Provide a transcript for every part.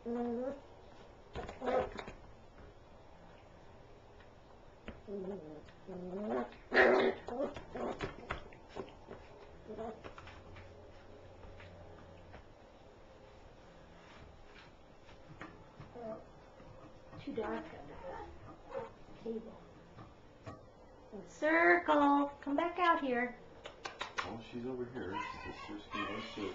Too dark under the table. Circle, come back out here. Oh, she's over here. Sister's gonna sit.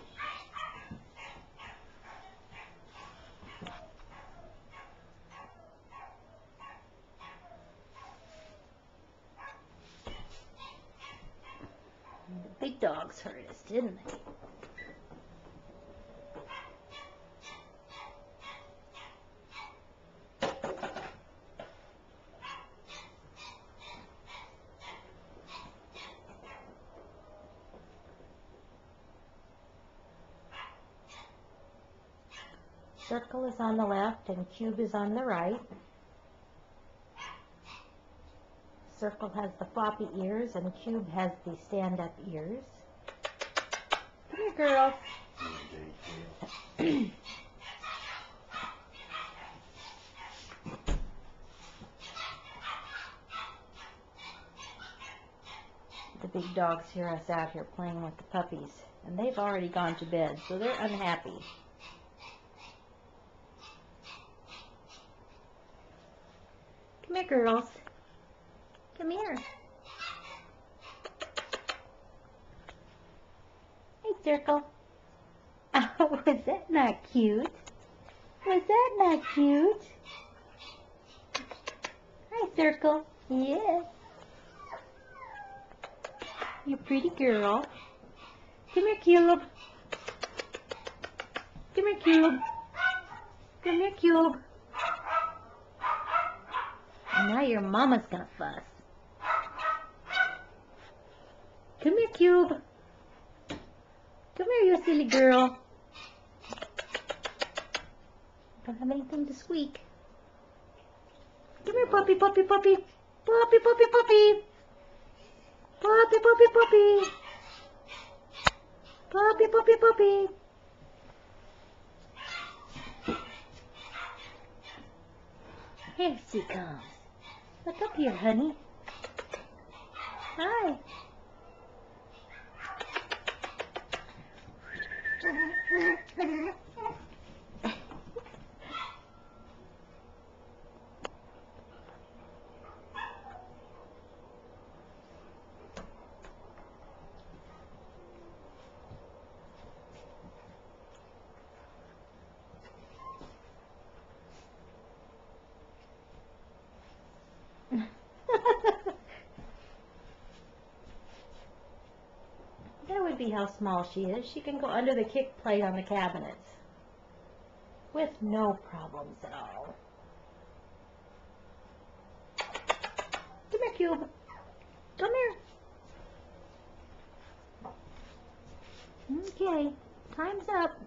The big dogs heard us, didn't they? Circle is on the left and Cube is on the right. Circle has the floppy ears and Cube has the stand-up ears. Come here, girls. The big dogs hear us out here playing with the puppies, and they've already gone to bed, so they're unhappy. Come here, girls. Come here. Hey, Circle. Oh, was that not cute? Was that not cute? Hi, Circle. Yes. You pretty girl. Come here, Cube. Come here, Cube. Come here, Cube. And now your mama's gonna fuss. Come here, Cube. Come here, you silly girl. Don't have anything to squeak. Come here, puppy, puppy, puppy. Puppy, puppy, puppy. Puppy, puppy, puppy. Puppy, puppy, puppy. Here she comes. Look up here, honey. Hi. That would be how small she is. She can go under the kick plate on the cabinets with no problems at all. Come here, Cube. Come here. Okay, time's up.